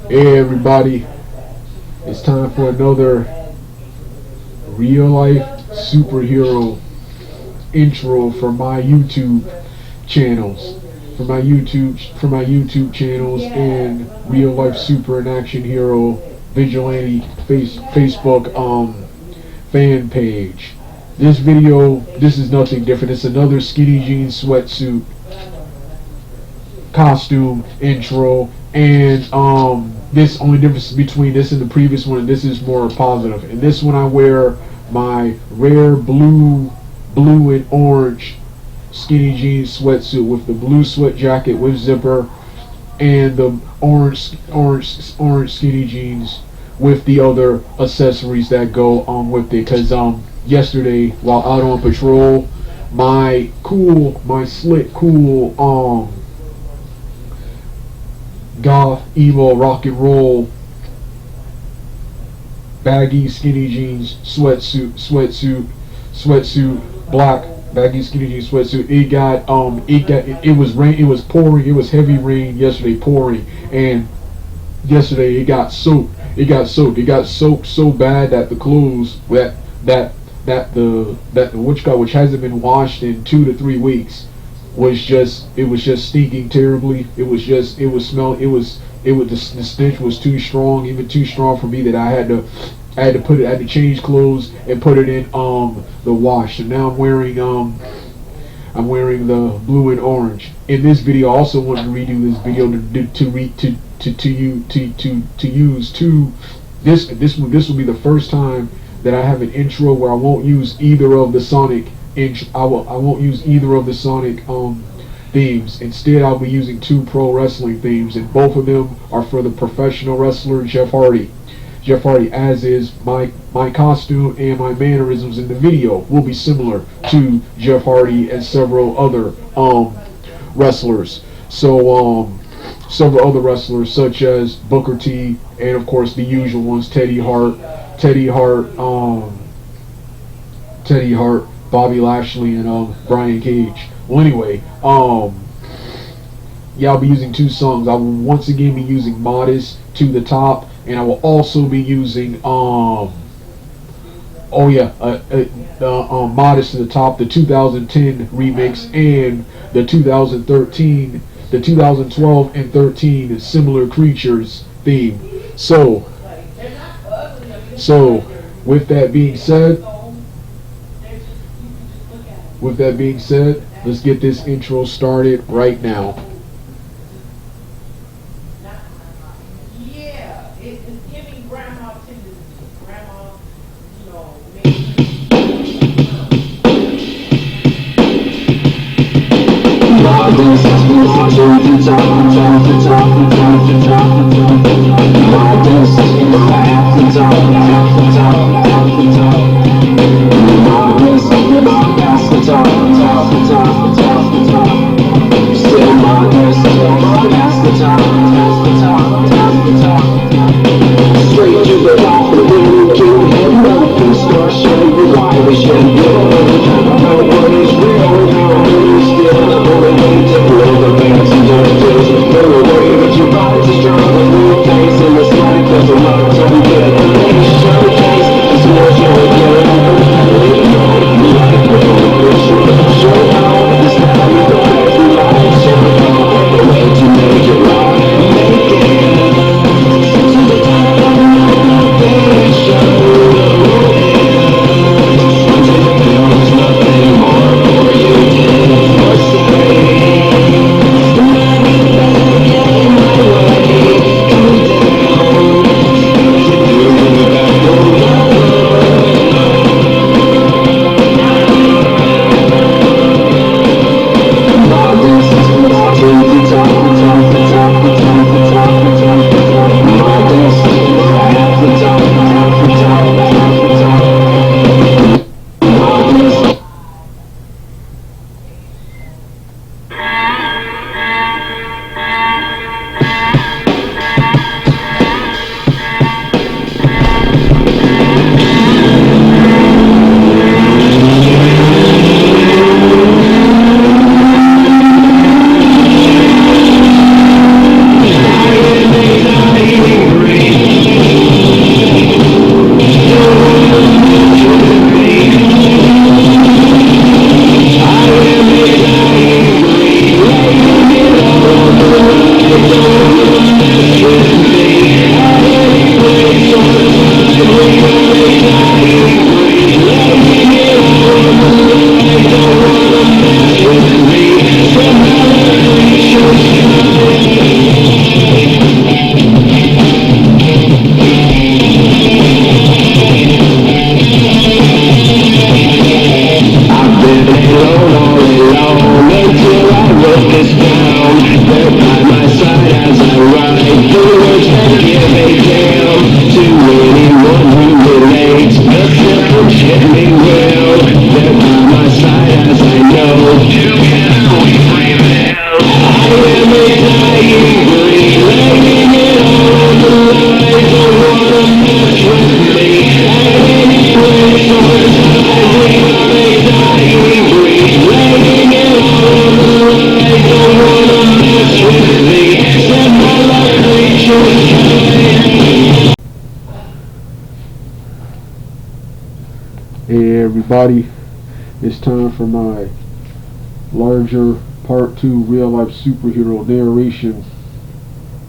Hey everybody, it's time for another real life superhero intro for my YouTube channels. For my YouTube channels and real life super and action hero vigilante Facebook fan page. This video, this is nothing different. It's another skinny jeans sweatsuit costume intro, and this only difference between this and the previous one, this is more positive. In this one I wear my rare blue and orange skinny jeans sweatsuit with the blue sweat jacket with zipper and the orange skinny jeans with the other accessories that go with it. Because yesterday while out on patrol, my slick cool goth emo rock and roll baggy skinny jeans sweatsuit black baggy skinny jeans sweatsuit, it was pouring, it was heavy rain yesterday, pouring, and yesterday it got soaked so bad that the clothes which hasn't been washed in 2 to 3 weeks was just stinking terribly. The stench was too strong, even too strong for me, that I had to change clothes and put it in the wash. So now I'm wearing the blue and orange. In this video, I also want to redo this video this will be the first time that I have an intro where I won't use either of the Sonic I won't use either of the Sonic themes. Instead, I'll be using 2 pro wrestling themes, and both of them are for the professional wrestler Jeff Hardy. As is my costume and my mannerisms in the video will be similar to Jeff Hardy and several other wrestlers. So several other wrestlers such as Booker T, and of course the usual ones: Teddy Hart, Bobby Lashley, and Brian Cage. Well, anyway, yeah, I'll be using 2 songs. I will once again be using "Modest" to the top, and I will also be using "Modest" to the top, the 2010 remix, and the 2012 and 13 Similar Creatures theme. So with that being said, let's get this intro started right now. Yeah, it's giving grandma tendencies. Grandma, straight to the top, the wind can head up and start showing you why we should go. No one is real, no one is still the only way to blow the bands and dirties. No way that your body's as strong as your face in this life. There's a lot to be good. The showcase is more show again. Show how this time you don't have to lie. Show the way to make it right. Make it. Show everybody. It's time for my larger part 2 real life superhero narration,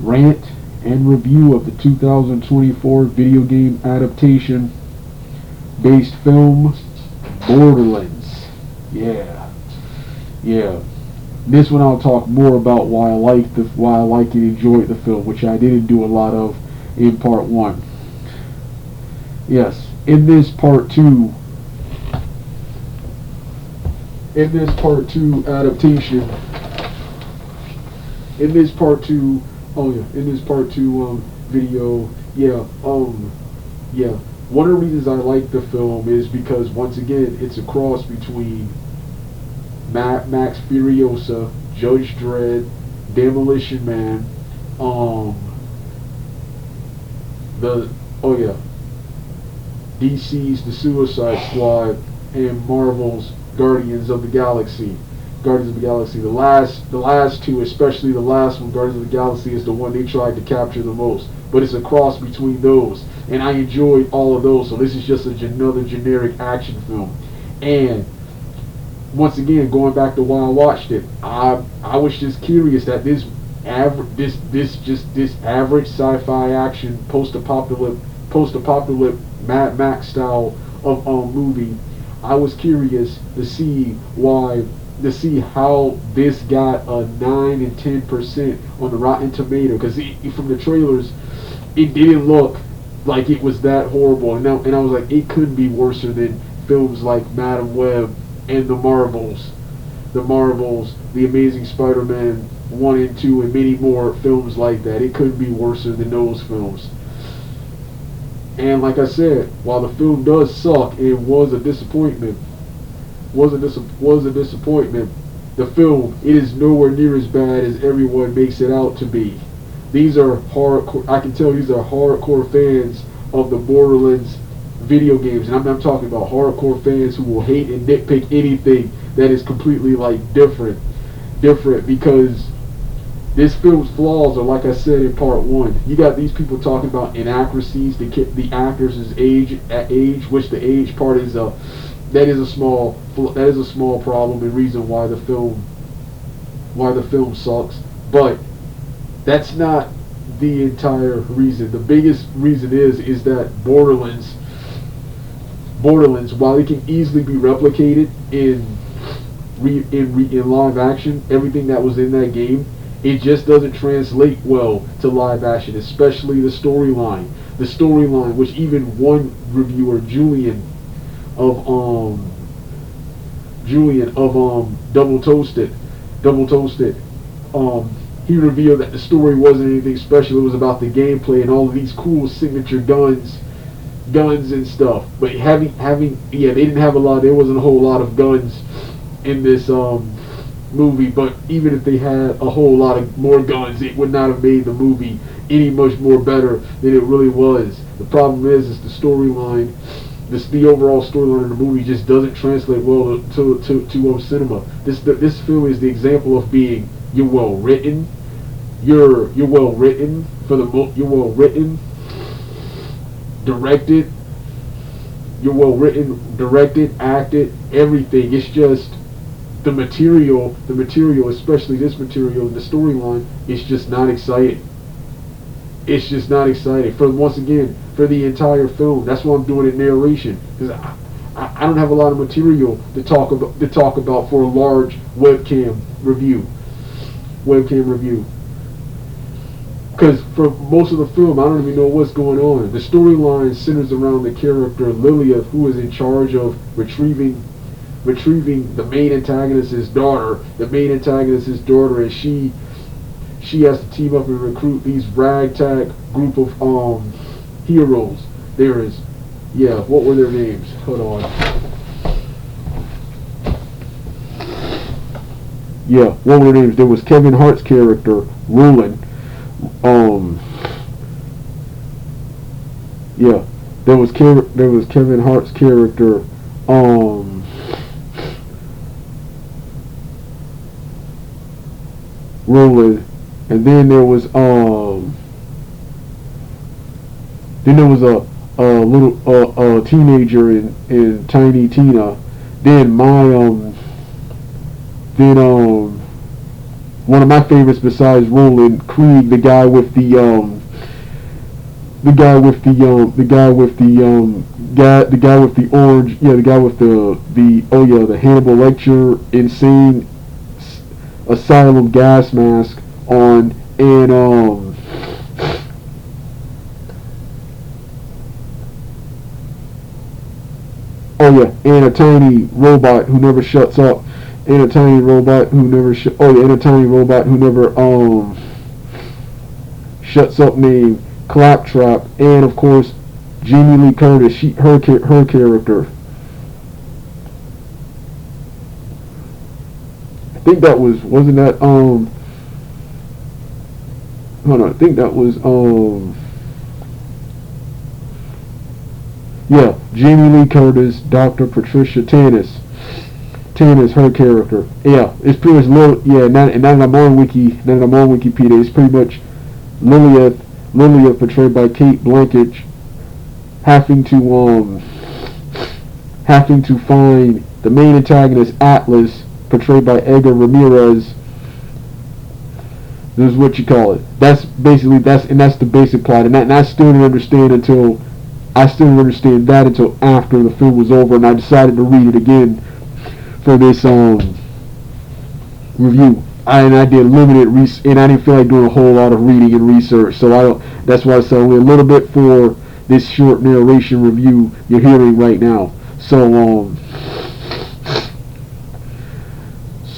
rant, and review of the 2024 video game adaptation based film Borderlands. Yeah. This one I'll talk more about why I like and enjoyed the film, which I didn't do a lot of in part 1. Yes, in this part 2 adaptation, in this part 2 video, one of the reasons I like the film is because, once again, it's a cross between Max Furiosa, Judge Dredd, Demolition Man, DC's The Suicide Squad, and Marvel's Guardians of the Galaxy. The last two, especially the last one, Guardians of the Galaxy, is the one they tried to capture the most. But it's a cross between those, and I enjoyed all of those. So this is just another generic action film. And once again, going back to why I watched it, I was just curious that this average sci-fi action post-apocalyptic Mad Max style of movie. I was curious to see how this got a 9 and 10% on the Rotten Tomato, because from the trailers it didn't look like it was that horrible, and I was like, it couldn't be worse than films like Madam Web and the Marvels, The Amazing Spider-Man 1 and 2, and many more films like that. It couldn't be worse than those films. And like I said, while the film does suck, it was a disappointment. The film, it is nowhere near as bad as everyone makes it out to be. These are hardcore. I can tell these are hardcore fans of the Borderlands video games, and I'm talking about hardcore fans who will hate and nitpick anything that is completely different, because this film's flaws are, like I said in part 1. You got these people talking about inaccuracies, the actors' age, which the age part is a small problem and reason why the film sucks. But that's not the entire reason. The biggest reason is that Borderlands, while it can easily be replicated in live action, everything that was in that game, it just doesn't translate well to live action, especially the storyline. Which even one reviewer, Julian of Double Toasted, he revealed that the story wasn't anything special. It was about the gameplay and all of these cool signature guns and stuff. But they didn't have a lot. There wasn't a whole lot of guns in this movie. But even if they had a whole lot of more guns, it would not have made the movie any much more better than it really was. The problem is the storyline. The overall storyline of the movie just doesn't translate well to cinema. This film is the example of being you're well written, directed, acted, everything. It's just the material, especially this material, the storyline, is just not exciting. It's just not exciting for the entire film. That's why I'm doing it narration, because I don't have a lot of material to talk about for a large webcam review. Because for most of the film, I don't even know what's going on. The storyline centers around the character Lilia, who is in charge of retrieving the main antagonist's daughter. The main antagonist's daughter, and she has to team up and recruit these ragtag group of heroes. What were their names? Hold on. What were their names? There was Kevin Hart's character, Roland. There was Kevin Hart's character, Roland, and then there was little teenager in Tiny Tina, then one of my favorites besides Roland, Krieg, the guy with the guy with the orange, yeah, the guy with the Hannibal Lecter insane asylum gas mask on, and and a tiny robot who never shuts up, and a tiny robot who never shuts up, named Claptrap, and of course Jamie Lee Curtis, her character. I think that wasn't that hold on, I think that was yeah, Jamie Lee Curtis, Dr. Patricia Tanis, her character. Yeah, it's pretty much now that I'm on Wikipedia, it's pretty much Lilith portrayed by Kate Blanchett, having to find the main antagonist Atlas, portrayed by Edgar Ramirez. This is what you call it. That's the basic plot, and I still didn't understand that until after the film was over, and I decided to read it again for this review. I did limited research, and I didn't feel like doing a whole lot of reading and research, so that's why I said only a little bit for this short narration review you're hearing right now. So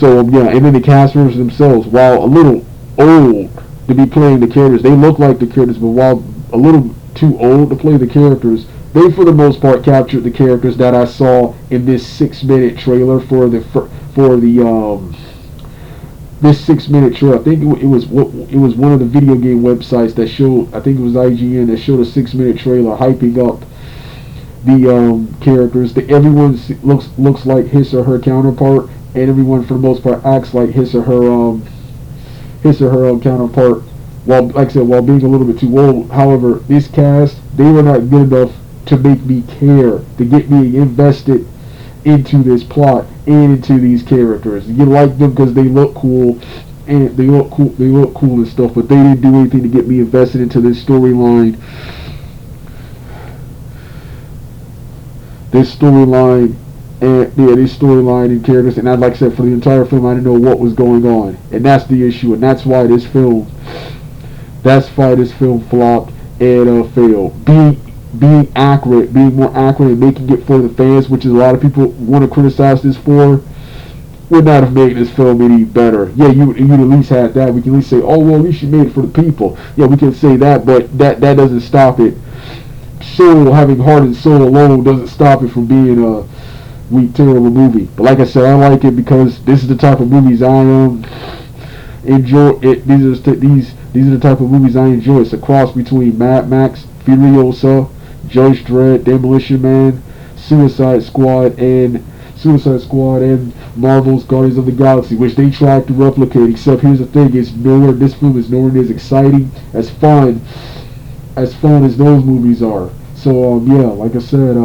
yeah, and then the cast members themselves, while a little old to be playing the characters, they look like the characters, but while a little too old to play the characters, they for the most part captured the characters that I saw in this 6-minute trailer for this 6-minute trailer. I think it was one of the video game websites that showed, I think it was IGN, that showed a 6-minute trailer hyping up the characters. Everyone looks like his or her counterpart, and everyone for the most part acts like his or her counterpart. While, like I said, while being a little bit too old. However, this cast, they were not good enough to make me care, to get me invested into this plot and into these characters. You like them because they look cool, and they look cool and stuff, but they didn't do anything to get me invested into this storyline. This storyline and characters, and like I said, for the entire film, I didn't know what was going on, and that's the issue, and that's why this film flopped and failed. Being accurate, being more accurate, and making it for the fans, which is a lot of people want to criticize this for, would not have made this film any better. Yeah, you'd at least had that. We can at least say, oh well, at least you made it for the people. Yeah, we can say that, but that doesn't stop it. Soul, having heart and soul alone doesn't stop it from being a weak, terrible movie. But like I said, I like it because this is the type of movies I enjoy. These are the type of movies I enjoy. It's a cross between Mad Max, Furiosa, Judge Dredd, Demolition Man, Suicide Squad, and Marvel's Guardians of the Galaxy, which they tried to replicate. Except here's the thing: this film is nowhere near as exciting, as fun as those movies are. So yeah, like I said,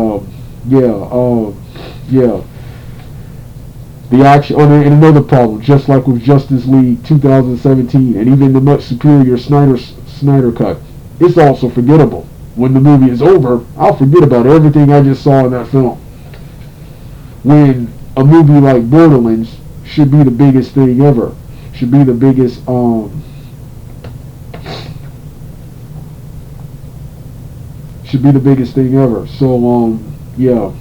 the action, and another problem, just like with Justice League 2017, and even the much superior Snyder cut, it's also forgettable. When the movie is over, I'll forget about everything I just saw in that film. When a movie like Borderlands should be the biggest thing ever, should be the biggest thing ever. So yeah,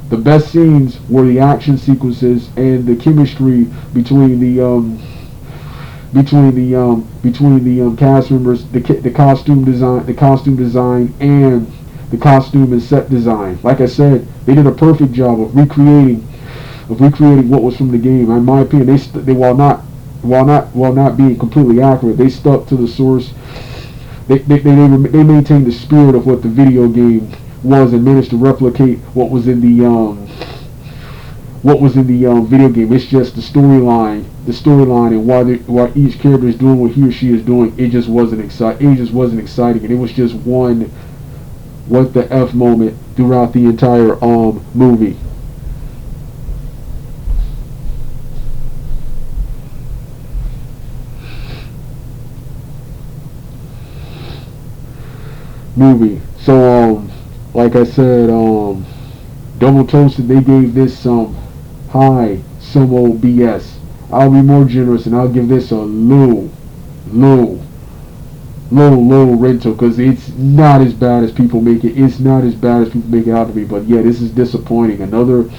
the best scenes were the action sequences and the chemistry between the cast members, the costume design, and the costume and set design. Like I said, they did a perfect job of recreating what was from the game. In my opinion, they while not being completely accurate, they stuck to the source. They maintained the spirit of what the video game was and managed to replicate what was in the what was in the video game. It's just the storyline, and why each character is doing what he or she is doing. It just wasn't exciting. It just wasn't exciting, and it was just one what the F moment throughout the entire movie. So like I said, Double Toasted, they gave this some old BS. I'll be more generous and I'll give this a low rental, because it's not as bad as people make it. It's not as bad as people make it out to be. But yeah, this is disappointing. Another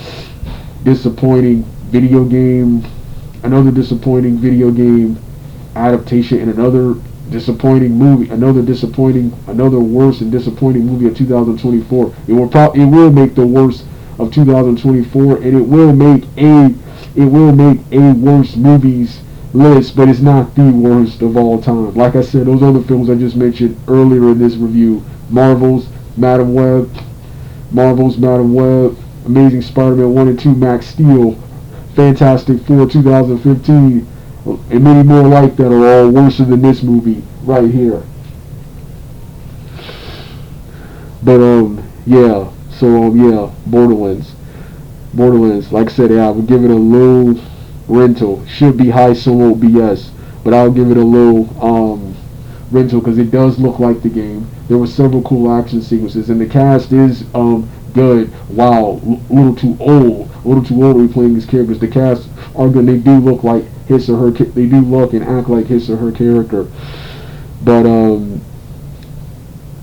disappointing video game adaptation, and another disappointing movie, another worse and disappointing movie of 2024. It will make the worst of 2024, and it will make a worst movies list, but it's not the worst of all time. Like I said, those other films I just mentioned earlier in this review: Marvel's Madam Web, Amazing Spider-Man 1 and 2, Max Steel, Fantastic Four 2015, and many more like that are all worse than this movie right here. But yeah, so Borderlands. Like I said, I would give it a low rental. Should be high solo BS, but I'll give it a low rental because it does look like the game. There were several cool action sequences, and the cast is good. Wow, a little too old to be playing these characters. The cast are good. They do look like his or her. They do look and act like his or her character. But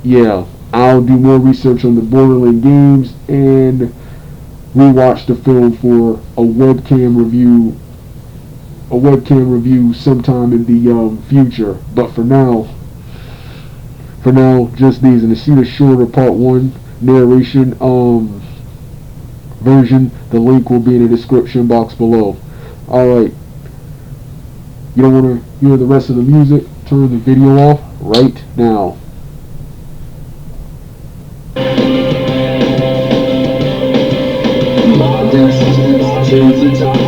yeah, I'll do more research on the Borderlands games and rewatch the film for a webcam review sometime in the future. But for now, just these. And to see the shorter part 1 narration version, the link will be in the description box below. Alright, you don't want to hear the rest of the music? Turn the video off right now. My destiny's to the top.